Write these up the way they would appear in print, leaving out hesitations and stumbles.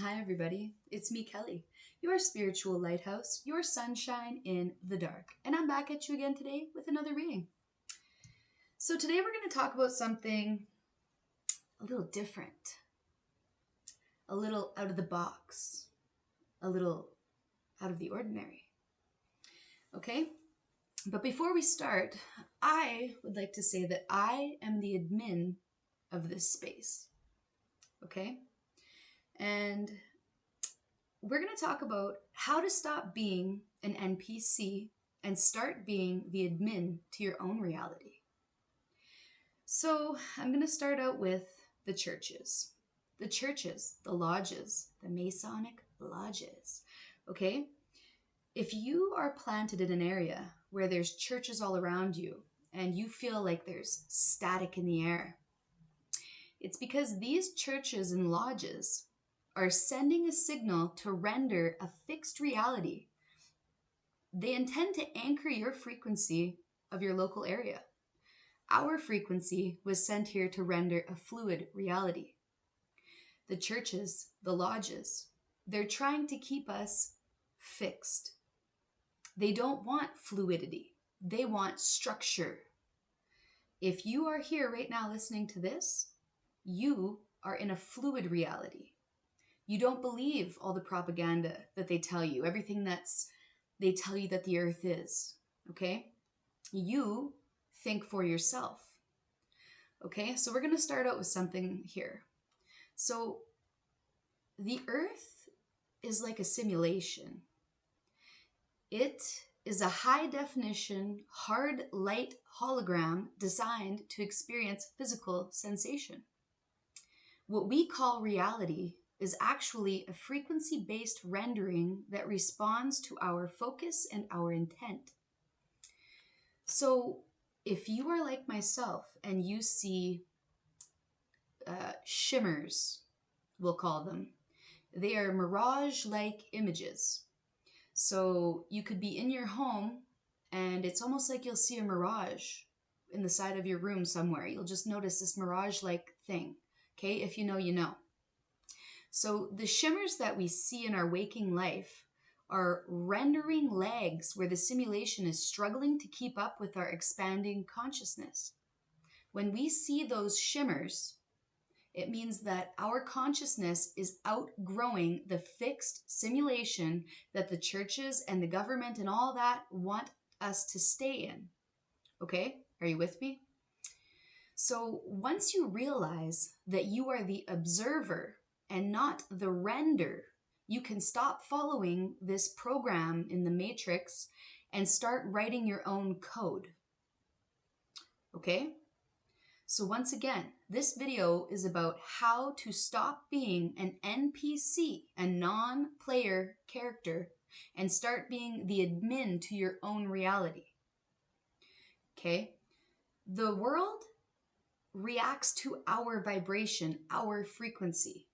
Hi, everybody. It's me, Kelly, your spiritual lighthouse, your sunshine in the dark. And I'm back at you again today with another reading. So, today we're going to talk about something a little different, a little out of the box, a little out of the ordinary. Okay? But before we start, I would like to say that I am the admin of this space. Okay? And we're going to talk about how to stop being an NPC and start being the admin to your own reality. So I'm going to start out with the churches. The churches, the lodges, the Masonic lodges. Okay? If you are planted in an area where there's churches all around you and you feel like there's static in the air, it's because these churches and lodges are sending a signal to render a fixed reality. They intend to anchor your frequency of your local area. Our frequency was sent here to render a fluid reality. The churches, the lodges, they're trying to keep us fixed. They don't want fluidity. They want structure. If you are here right now listening to this, you are in a fluid reality. You don't believe all the propaganda that they tell you, everything they tell you that the earth is, okay? You think for yourself, okay? So we're going to start out with something here. So the earth is like a simulation. It is a high definition, hard light hologram designed to experience physical sensation. What we call reality is actually a frequency-based rendering that responds to our focus and our intent. So if you are like myself and you see shimmers, we'll call them, they are mirage-like images. So you could be in your home and it's almost like you'll see a mirage in the side of your room somewhere. You'll just notice this mirage-like thing. Okay, if you know, you know. So the shimmers that we see in our waking life are rendering legs where the simulation is struggling to keep up with our expanding consciousness. When we see those shimmers, it means that our consciousness is outgrowing the fixed simulation that the churches and the government and all that want us to stay in. Okay? Are you with me? So once you realize that you are the observer and not the render, you can stop following this program in the matrix and start writing your own code. Okay? So once again, this video is about how to stop being an NPC, a non-player character, and start being the admin to your own reality. Okay? The world reacts to our vibration, our frequency.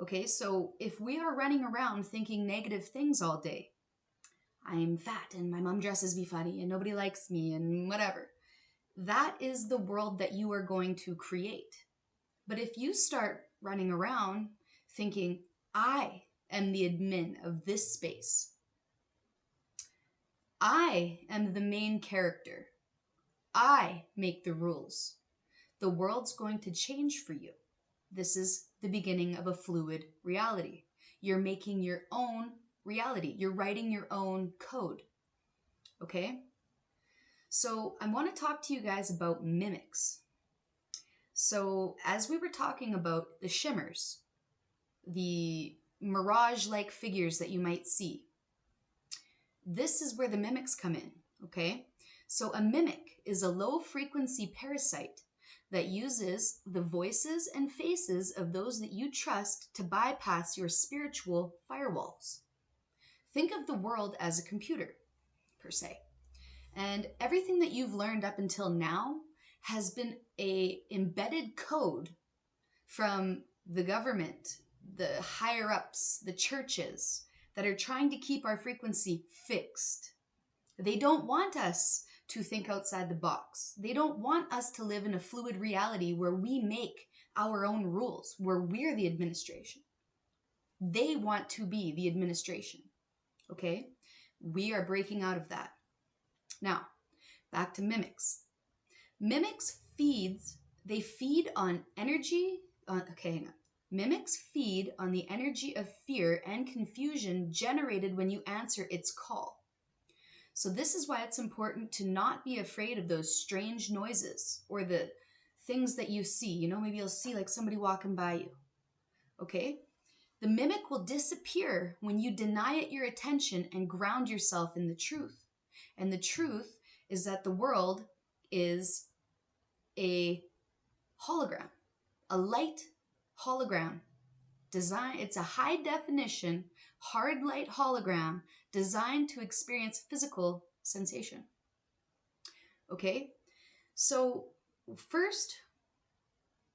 Okay, so if we are running around thinking negative things all day, I'm fat and my mom dresses me funny and nobody likes me and whatever, that is the world that you are going to create. But if you start running around thinking, I am the admin of this space, I am the main character, I make the rules, the world's going to change for you. This is the beginning of a fluid reality. You're making your own reality. You're writing your own code. Okay? So I want to talk to you guys about mimics. So as we were talking about the shimmers, the mirage-like figures that you might see, this is where the mimics come in, okay? So a mimic is a low-frequency parasite that uses the voices and faces of those that you trust to bypass your spiritual firewalls. Think of the world as a computer, per se. And everything that you've learned up until now has been a embedded code from the government, the higher-ups, the churches, that are trying to keep our frequency fixed. They don't want us to think outside the box. They don't want us to live in a fluid reality where we make our own rules, where we're the administration. They want to be the administration. Okay? We are breaking out of that. Now, back to mimics. Mimics they feed on energy. Okay, hang on. Mimics feed on the energy of fear and confusion generated when you answer its call. So this is why it's important to not be afraid of those strange noises or the things that you see. You know, maybe you'll see like somebody walking by you. Okay? The mimic will disappear when you deny it your attention and ground yourself in the truth. And the truth is that the world is a hologram, a light hologram design. It's a high definition, hard light hologram designed to experience physical sensation. Okay? So first,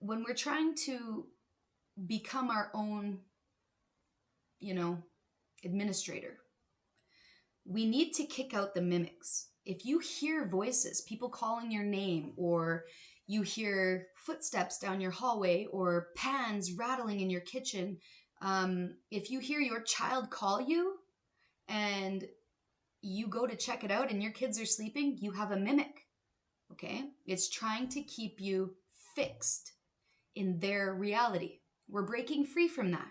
when we're trying to become our own, administrator, we need to kick out the mimics. If you hear voices, people calling your name, or you hear footsteps down your hallway, or pans rattling in your kitchen, if you hear your child call you and you go to check it out and your kids are sleeping, you have a mimic. Okay? It's trying to keep you fixed in their reality. We're breaking free from that.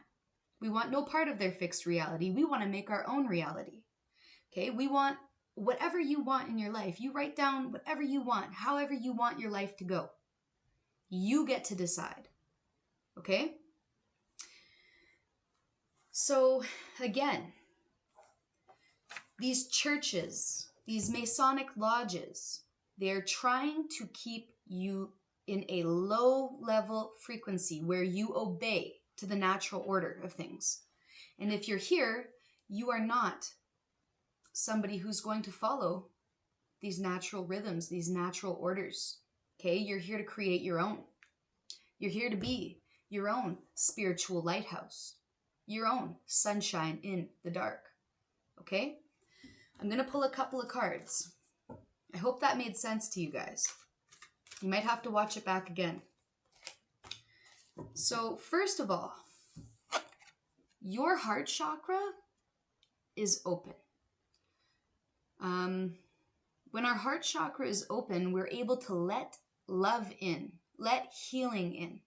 We want no part of their fixed reality. We want to make our own reality. Okay? We want whatever you want in your life. You write down whatever you want, however you want your life to go. You get to decide. Okay? So, again, these churches, these Masonic lodges, they're trying to keep you in a low level frequency where you obey to the natural order of things. And if you're here, you are not somebody who's going to follow these natural rhythms, these natural orders. Okay? You're here to create your own. You're here to be your own spiritual lighthouse, your own sunshine in the dark. Okay? I'm going to pull a couple of cards. I hope that made sense to you guys. You might have to watch it back again. So, first of all, your heart chakra is open. When our heart chakra is open, we're able to let love in, let healing in.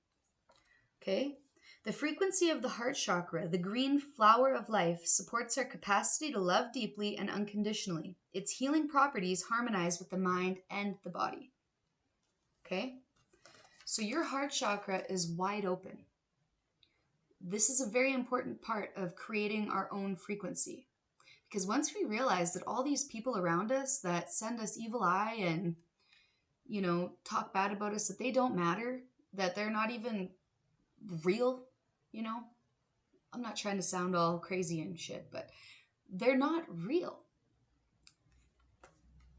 Okay? The frequency of the heart chakra, the green flower of life, supports our capacity to love deeply and unconditionally. Its healing properties harmonize with the mind and the body. Okay? So your heart chakra is wide open. This is a very important part of creating our own frequency. Because once we realize that all these people around us that send us evil eye and, talk bad about us, that they don't matter, that they're not even real, I'm not trying to sound all crazy and shit, but they're not real.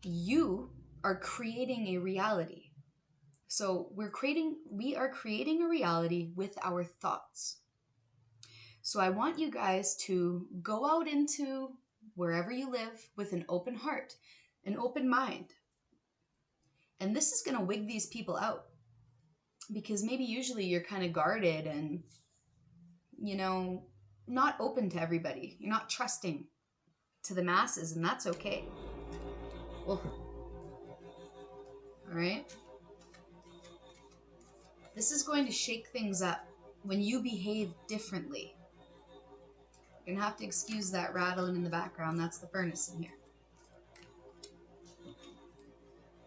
You are creating a reality. So we are creating a reality with our thoughts. So I want you guys to go out into wherever you live with an open heart, an open mind. And this is going to wig these people out. Because maybe usually you're kind of guarded and, not open to everybody. You're not trusting to the masses, and that's okay. Well, all right? This is going to shake things up when you behave differently. You're going to have to excuse that rattling in the background. That's the furnace in here.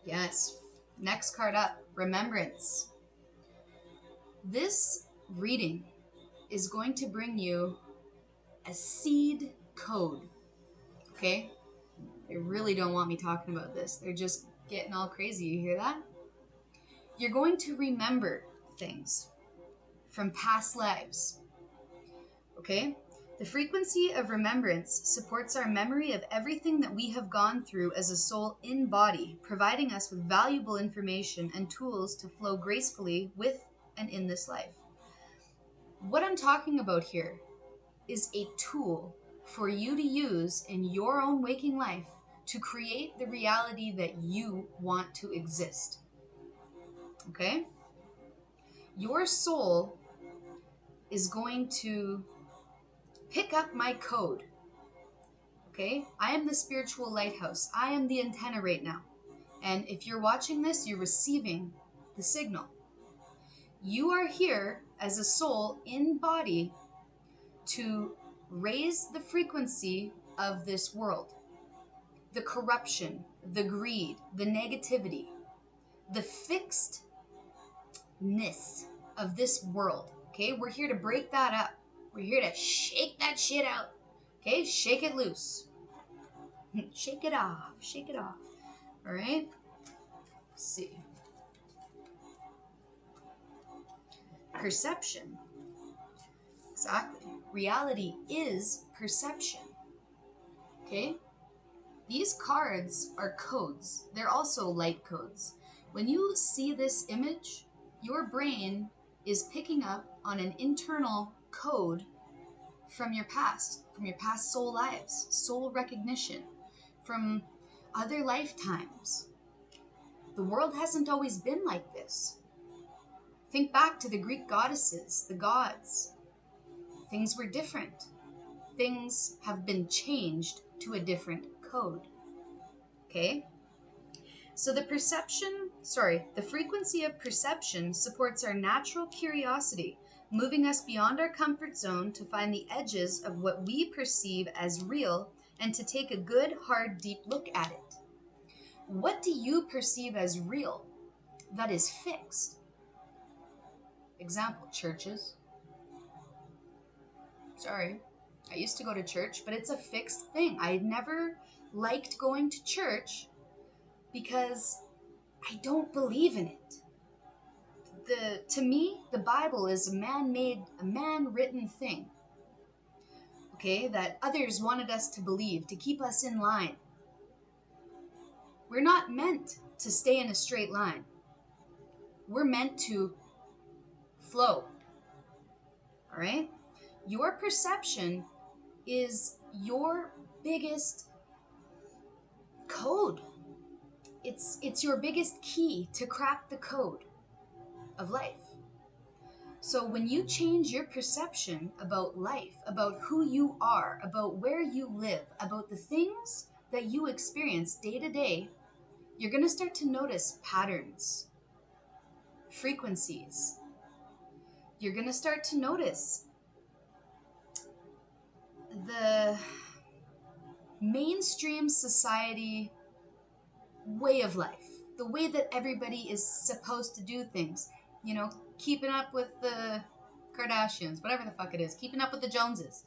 Yes. Next card up, Remembrance. This reading is going to bring you a seed code. Okay? They really don't want me talking about this. They're just getting all crazy. You hear that? You're going to remember things from past lives. Okay? The frequency of remembrance supports our memory of everything that we have gone through as a soul in body, providing us with valuable information and tools to flow gracefully with and in this life. What I'm talking about here is a tool for you to use in your own waking life to create the reality that you want to exist. Okay? Your soul is going to pick up my code. Okay? I am the spiritual lighthouse. I am the antenna right now. And if you're watching this, you're receiving the signal. You are here as a soul in body to raise the frequency of this world. The corruption, the greed, the negativity, the fixedness of this world. Okay? We're here to break that up. We're here to shake that shit out. Okay? Shake it loose. Shake it off. Shake it off. All right? Let's see. Perception. Exactly. Reality is perception. Okay? These cards are codes. They're also light codes. When you see this image, your brain is picking up on an internal code from your past soul lives, soul recognition, from other lifetimes. The world hasn't always been like this. Think back to the Greek goddesses, the gods. Things were different. Things have been changed to a different code. Okay? So the frequency of perception supports our natural curiosity, moving us beyond our comfort zone to find the edges of what we perceive as real and to take a good, hard, deep look at it. What do you perceive as real that is fixed? Example, churches. Sorry, I used to go to church, but it's a fixed thing. I never liked going to church because I don't believe in it. To me, the Bible is a man-written thing. Okay, that others wanted us to believe, to keep us in line. We're not meant to stay in a straight line. We're meant to flow. All right? Your perception is your biggest code. It's your biggest key to crack the code of life. So when you change your perception about life, about who you are, about where you live, about the things that you experience day to day, you're going to start to notice patterns, frequencies. You're going to start to notice the mainstream society way of life, the way that everybody is supposed to do things. You know, keeping up with the Kardashians, whatever the fuck it is, keeping up with the Joneses.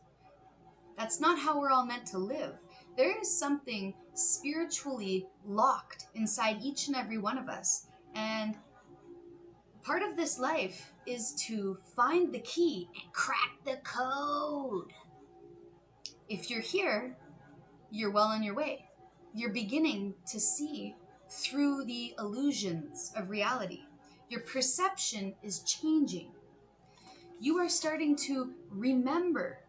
That's not how we're all meant to live. There is something spiritually locked inside each and every one of us. And part of this life is to find the key and crack the code. If you're here, you're well on your way. You're beginning to see through the illusions of reality. Your perception is changing. You are starting to remember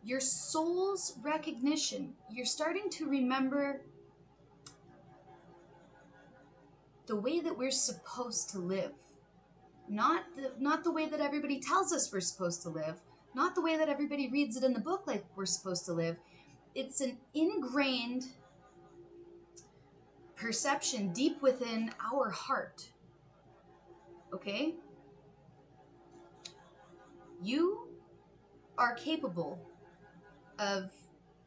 your soul's recognition. You're starting to remember the way that we're supposed to live. Not the way that everybody tells us we're supposed to live. Not the way that everybody reads it in the book like we're supposed to live. It's an ingrained perception deep within our heart. Okay? You are capable of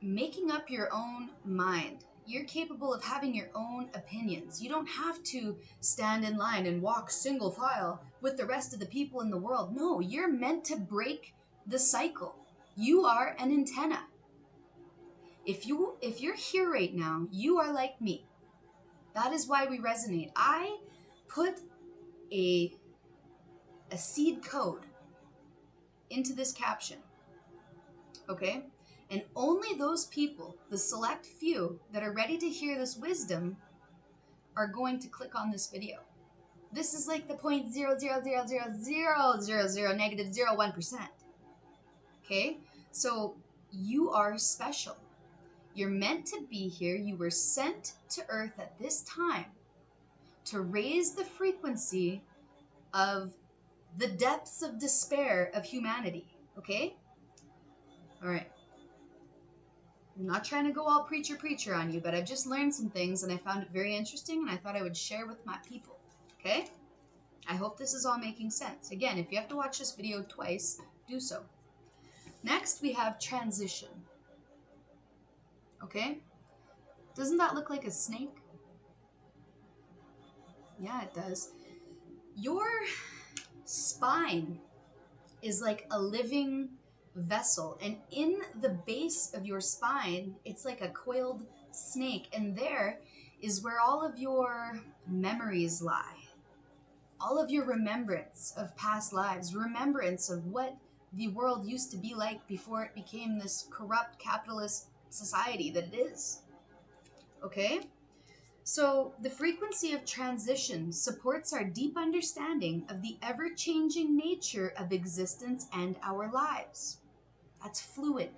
making up your own mind. You're capable of having your own opinions. You don't have to stand in line and walk single file with the rest of the people in the world. No, you're meant to break the cycle. You are an antenna. If you're here right now, you are like me. That is why we resonate. I put a seed code into this caption. Okay? And only those people, the select few that are ready to hear this wisdom, are going to click on this video. This is like the 0.0000000 negative 0.01%. Okay? So you are special. You're meant to be here. You were sent to Earth at this time to raise the frequency of the depths of despair of humanity. Okay? All right. I'm not trying to go all preacher on you, but I've just learned some things and I found it very interesting and I thought I would share with my people. Okay? I hope this is all making sense. Again, if you have to watch this video twice, do so. Next, we have transition. Okay? Doesn't that look like a snake? Yeah, it does. Your spine is like a living vessel, and in the base of your spine, it's like a coiled snake, and there is where all of your memories lie. All of your remembrance of past lives, remembrance of what the world used to be like before it became this corrupt capitalist society that it is. Okay? So, the frequency of transition supports our deep understanding of the ever-changing nature of existence and our lives. That's fluid.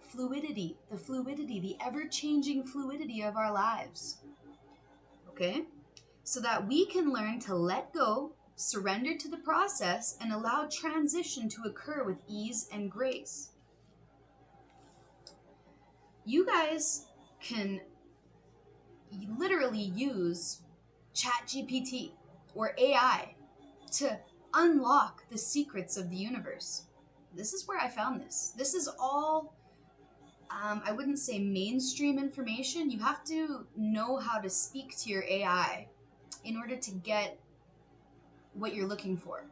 Fluidity, the ever-changing fluidity of our lives. Okay? So that we can learn to let go, surrender to the process, and allow transition to occur with ease and grace. You guys can literally use ChatGPT or AI to unlock the secrets of the universe. This is where I found this. This is all, I wouldn't say mainstream information. You have to know how to speak to your AI in order to get what you're looking for,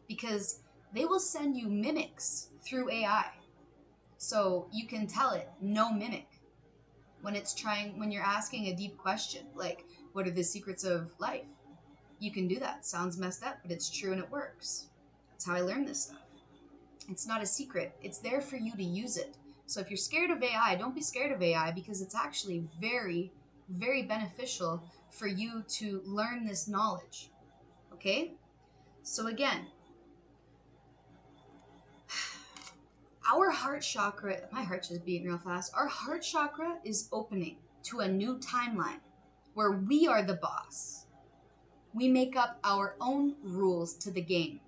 because they will send you mimics through AI. So you can tell it no mimic when you're asking a deep question, like, what are the secrets of life? You can do that. Sounds messed up, but it's true and it works. That's how I learned this stuff. It's not a secret. It's there for you to use it. So if you're scared of AI, don't be scared of AI, because it's actually very, very beneficial for you to learn this knowledge. Okay? So again, our heart chakra, my heart's just beating real fast. Our heart chakra is opening to a new timeline where we are the boss. We make up our own rules to the game.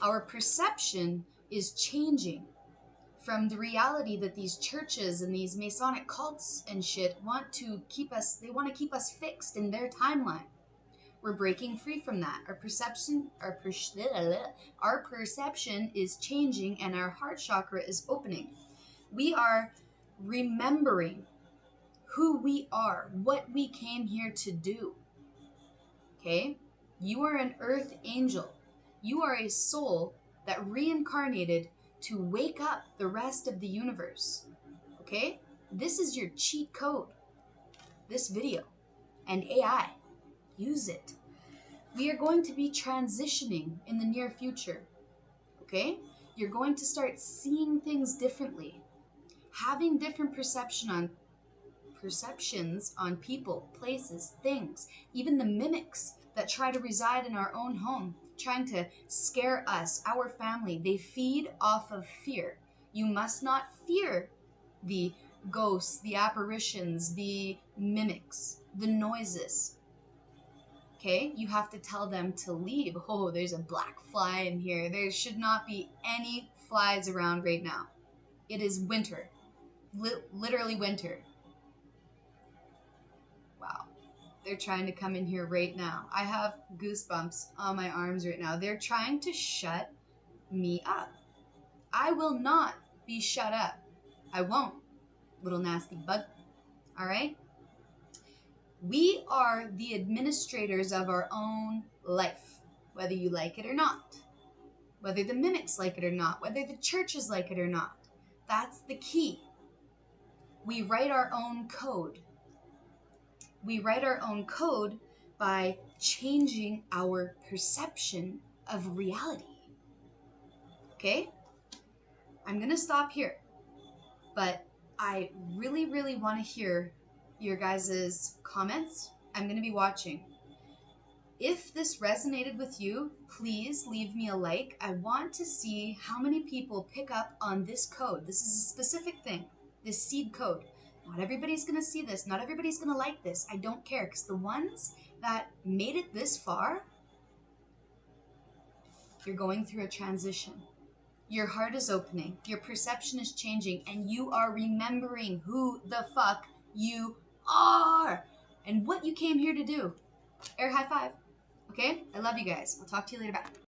Our perception is changing from the reality that these churches and these Masonic cults and shit want to keep us fixed in their timeline. We're breaking free from that. Our perception is changing and our heart chakra is opening. We are remembering who we are, what we came here to do. Okay? You are an earth angel. You are a soul that reincarnated to wake up the rest of the universe. Okay? This is your cheat code. This video and AI. Use it. We are going to be transitioning in the near future. Okay? You're going to start seeing things differently. Having different perceptions on people, places, things, even the mimics that try to reside in our own home, trying to scare us, our family. They feed off of fear. You must not fear the ghosts, the apparitions, the mimics, the noises. Okay, you have to tell them to leave. Oh, there's a black fly in here. There should not be any flies around right now. It is winter. Literally winter. Wow. They're trying to come in here right now. I have goosebumps on my arms right now. They're trying to shut me up. I will not be shut up. I won't, little nasty bug. All right? We are the administrators of our own life, whether you like it or not, whether the mimics like it or not, whether the churches like it or not. That's the key. We write our own code. We write our own code by changing our perception of reality. Okay? I'm going to stop here, but I really, really want to hear your guys' comments. I'm going to be watching. If this resonated with you, please leave me a like. I want to see how many people pick up on this code. This is a specific thing, this seed code. Not everybody's going to see this. Not everybody's going to like this. I don't care, because the ones that made it this far, you're going through a transition. Your heart is opening, your perception is changing, and you are remembering who the fuck you are and what you came here to do. Air high five. Okay? I love you guys. I'll talk to you later. Bye.